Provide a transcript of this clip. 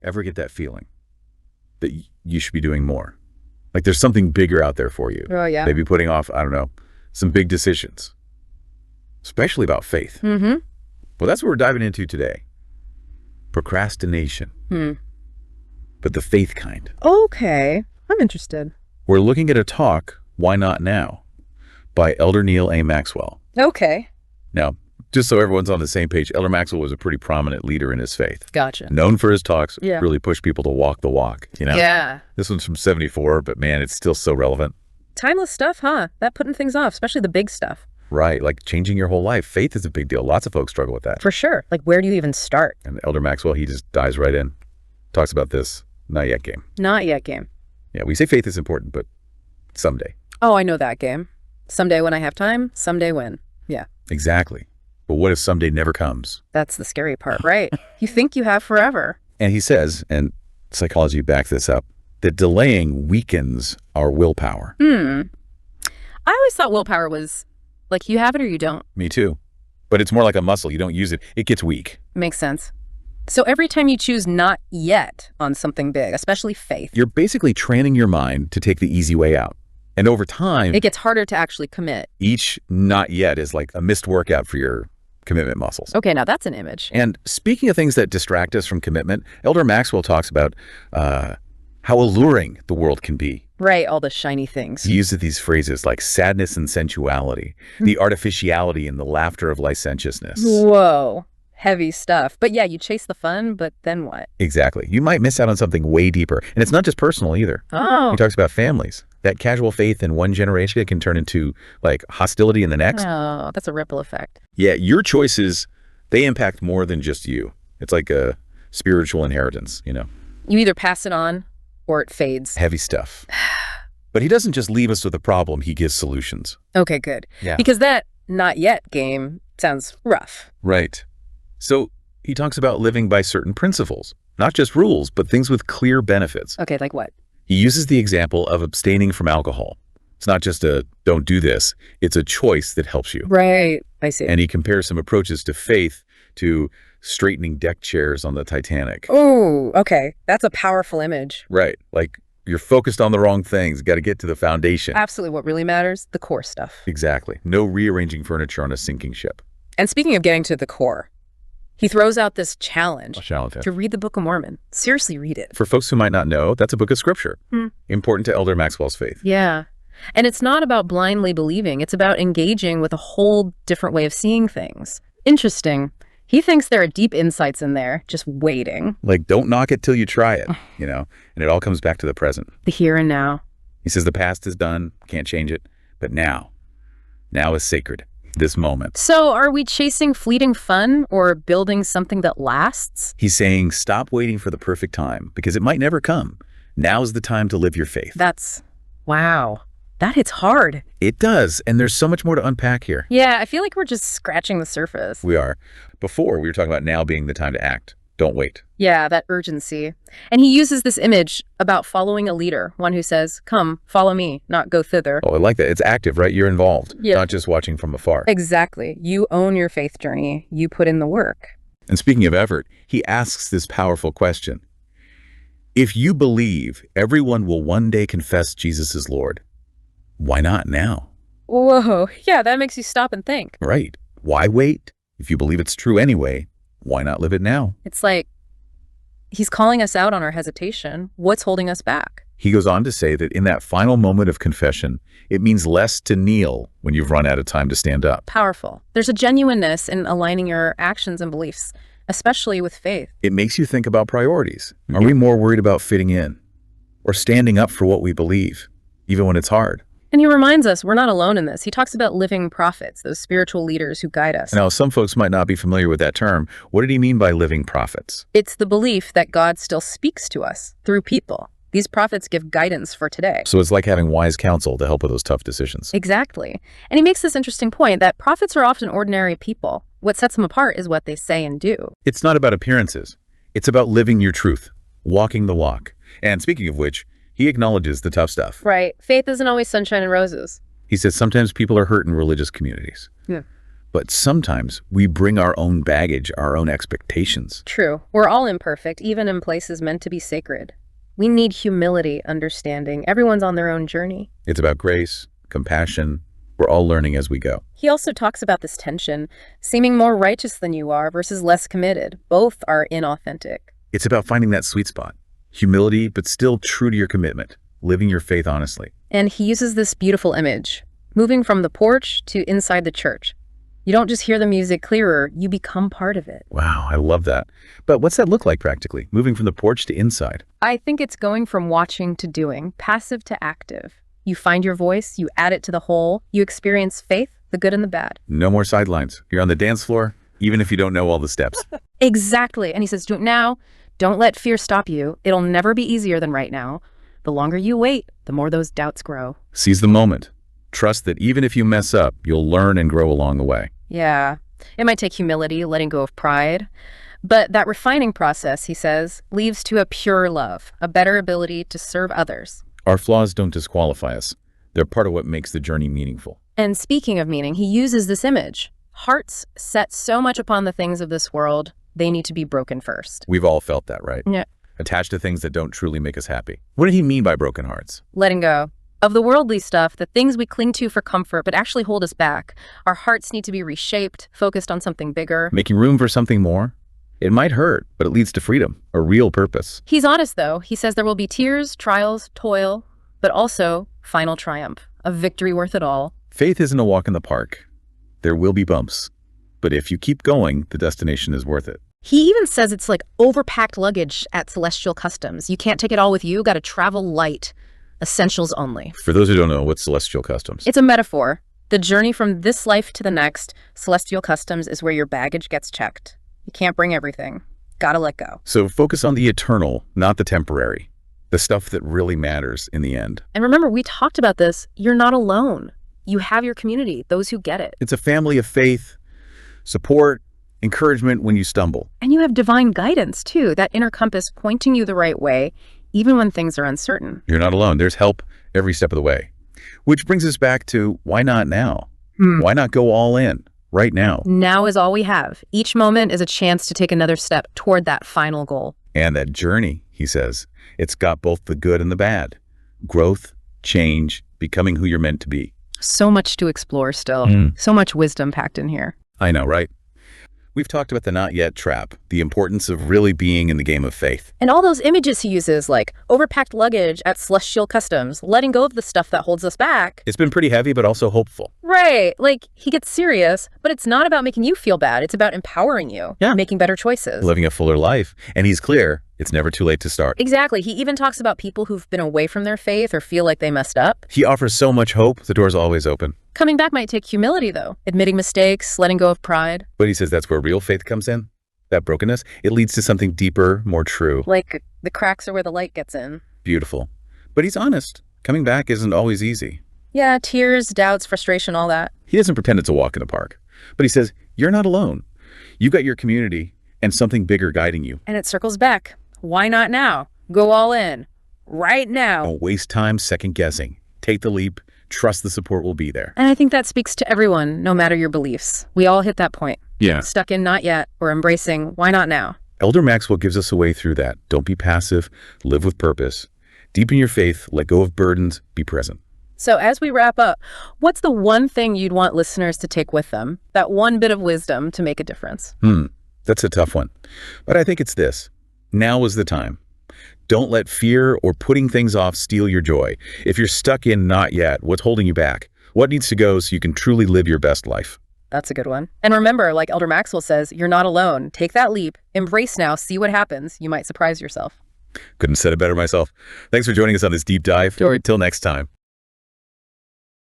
Ever get that feeling that you should be doing more? Like there's something bigger out there for you. Oh, yeah. Maybe putting off, I don't know, some big decisions, especially about faith. Mm-hmm. Well, that's what we're diving into today. Procrastination. But the faith kind. Okay. I'm interested. We're looking at a talk, Why Not Now, by Elder Neal A. Maxwell. Okay. Now, just so everyone's on the same page, Elder Maxwell was a pretty prominent leader in his faith. Gotcha. Known for his talks, Yeah. really push people to walk the walk, you know? Yeah. This one's from 74, but man, it's still so relevant. Timeless stuff, huh? That putting things off, especially the big stuff. Right, like changing your whole life. Faith is a big deal. Lots of folks struggle with that. For sure. Like, where do you even start? And Elder Maxwell, he just dives right in. Talks about this not yet game. Not yet game. Yeah, we say faith is important, but someday. Oh, I know that game. Someday when I have time, someday when. Yeah. Exactly. But what if someday never comes? That's the scary part, right? You think you have forever. And he says, and psychology backs this up, that delaying weakens our willpower. I always thought willpower was like you have it or you don't. Me too. But it's more like a muscle. You don't use it, it gets weak. Makes sense. So every time you choose not yet on something big, especially faith, You're basically training your mind to take the easy way out. And over time, it gets harder to actually commit. each not yet is like a missed workout for your commitment muscles. Okay, now that's an image. And speaking of things that distract us from commitment, Elder Maxwell talks about how alluring the world can be. Right, all the shiny things. He uses these phrases like sadness and sensuality, the artificiality and the laughter of licentiousness. Whoa, heavy stuff. But yeah, you chase the fun, but then what? Exactly. You might miss out on something way deeper. And it's not just personal either. Oh. He talks about families. That casual faith in one generation can turn into like hostility in the next. Oh, that's a ripple effect. Yeah, your choices, they impact more than just you. It's like a spiritual inheritance, you know, You either pass it on or it fades. heavy stuff. But he doesn't just leave us with a problem, he gives solutions. Okay, good. Yeah. Because that not yet game sounds rough. Right. So he talks about living by certain principles, not just rules, but things with clear benefits. Okay, like what? He uses the example of abstaining from alcohol. It's not just a don't do this, it's a choice that helps you. Right, I see. And he compares some approaches to faith to straightening deck chairs on the Titanic. Oh, okay. That's a powerful image. Right. Like you're focused on the wrong things. Got to get to the foundation. Absolutely what really matters, the core stuff. Exactly. No rearranging furniture on a sinking ship. And speaking of getting to the core, he throws out this challenge Challenge it. to read the Book of Mormon. Seriously, read it. For folks who might not know, that's a book of scripture. Important to Elder Maxwell's faith. Yeah. And it's not about blindly believing. It's about engaging with a whole different way of seeing things. Interesting. He thinks there are deep insights in there, just waiting. Like, don't knock it till you try it, you know? And it all comes back to the present. The here and now. He says the past is done, can't change it. But now is sacred. This moment. So are we chasing fleeting fun or building something that lasts? He's saying stop waiting for the perfect time because it might never come. Now is the time to live your faith. Wow. That hits hard. It does. And there's so much more to unpack here. Yeah, I feel like we're just scratching the surface. We are. Before, we were talking about now being the time to act. Don't wait. Yeah, that urgency. And he uses this image about following a leader, one who says, come, follow me, not go thither. Oh, I like that. It's active, right? You're involved, Yeah. not just watching from afar. Exactly. You own your faith journey. You put in the work. And speaking of effort, he asks this powerful question. If you believe everyone will one day confess Jesus is Lord, why not now? Whoa. Yeah, that makes you stop and think. Right. Why wait? If you believe it's true anyway, why not live it now? It's like he's calling us out on our hesitation. What's holding us back? He goes on to say that in that final moment of confession, it means less to kneel when you've run out of time to stand up. Powerful. There's a genuineness in aligning your actions and beliefs, especially with faith. It makes you think about priorities. Are we more worried about fitting in or standing up for what we believe, even when it's hard? And he reminds us we're not alone in this. He talks about living prophets, those spiritual leaders who guide us. Now, some folks might not be familiar with that term. What did he mean by living prophets? It's the belief that God still speaks to us through people. These prophets give guidance for today. So it's like having wise counsel to help with those tough decisions. Exactly. And he makes this interesting point that prophets are often ordinary people. What sets them apart is what they say and do. It's not about appearances. It's about living your truth, walking the walk. And speaking of which, he acknowledges the tough stuff. Right. Faith isn't always sunshine and roses. He says sometimes people are hurt in religious communities. Yeah. But sometimes we bring our own baggage, our own expectations. True. We're all imperfect, even in places meant to be sacred. We need humility, understanding. Everyone's on their own journey. It's about grace, compassion. We're all learning as we go. He also talks about this tension, seeming more righteous than you are versus less committed. Both are inauthentic. It's about finding that sweet spot. Humility, but still true to your commitment. Living your faith honestly. And he uses this beautiful image, moving from the porch to inside the church. You don't just hear the music clearer, you become part of it. Wow, I love that. But what's that look like practically? Moving from the porch to inside? I think it's going from watching to doing, passive to active. You find your voice, you add it to the whole, you experience faith, the good and the bad. No more sidelines. You're on the dance floor, even if you don't know all the steps. Exactly. And he says, do it now. Don't let fear stop you. It'll never be easier than right now. The longer you wait, the more those doubts grow. Seize the moment. Trust that even if you mess up, you'll learn and grow along the way. Yeah. It might take humility, letting go of pride. But that refining process, he says, leads to a pure love, a better ability to serve others. Our flaws don't disqualify us. They're part of what makes the journey meaningful. And speaking of meaning, he uses this image. Hearts set so much upon the things of this world, they need to be broken first. We've all felt that, right? Yeah. Attached to things that don't truly make us happy. What did he mean by broken hearts? Letting go of the worldly stuff, the things we cling to for comfort but actually hold us back. Our hearts need to be reshaped, focused on something bigger. Making room for something more? It might hurt, but it leads to freedom, a real purpose. He's honest, though. He says there will be tears, trials, toil, but also final triumph, a victory worth it all. Faith isn't a walk in the park. There will be bumps. But if you keep going, the destination is worth it. He even says it's like overpacked luggage at Celestial Customs. You can't take it all with you, got to travel light. Essentials only. For those who don't know, what's Celestial Customs? It's a metaphor. The journey from this life to the next, Celestial Customs is where your baggage gets checked. You can't bring everything. Gotta let go. So focus on the eternal, not the temporary. The stuff that really matters in the end. And remember, we talked about this. You're not alone. You have your community, those who get it. It's a family of faith, support, encouragement when you stumble. And you have divine guidance, too. That inner compass pointing you the right way, even when things are uncertain. You're not alone. There's help every step of the way. Which brings us back to why not now? Why not go all in right now? Now is all we have. Each moment is a chance to take another step toward that final goal. And that journey, he says, it's got both the good and the bad. Growth, change, becoming who you're meant to be. So much to explore still. So much wisdom packed in here. I know, right? We've talked about the not yet trap, the importance of really being in the game of faith. And all those images he uses, like overpacked luggage at Celestial Customs, letting go of the stuff that holds us back. It's been pretty heavy, but also hopeful. Right. Like, he gets serious, but it's not about making you feel bad. It's about empowering you. Yeah. Making better choices. Living a fuller life. And he's clear, it's never too late to start. Exactly. He even talks about people who've been away from their faith or feel like they messed up. He offers so much hope, the door's always open. Coming back might take humility, though. Admitting mistakes, letting go of pride. But he says that's where real faith comes in. That brokenness, it leads to something deeper, more true. Like the cracks are where the light gets in. Beautiful. But he's honest. Coming back isn't always easy. Yeah, tears, doubts, frustration, all that. He doesn't pretend it's a walk in the park. But he says, you're not alone. You've got your community and something bigger guiding you. And it circles back. Why not now? Go all in. Right now. Don't waste time second guessing. Take the leap. Trust the support will be there. And I think that speaks to everyone, no matter your beliefs. We all hit that point. Yeah. Stuck in not yet, or embracing why not now. Elder Maxwell gives us a way through that. Don't be passive. Live with purpose. Deepen your faith. Let go of burdens. Be present. So as we wrap up, what's the one thing you'd want listeners to take with them? That one bit of wisdom to make a difference? That's a tough one. But I think it's this. Now is the time. Don't let fear or putting things off steal your joy. If you're stuck in not yet, what's holding you back? What needs to go so you can truly live your best life? That's a good one. And remember, like Elder Maxwell says, you're not alone. Take that leap. Embrace now. See what happens. You might surprise yourself. Couldn't have said it better myself. Thanks for joining us on this deep dive. Till next time.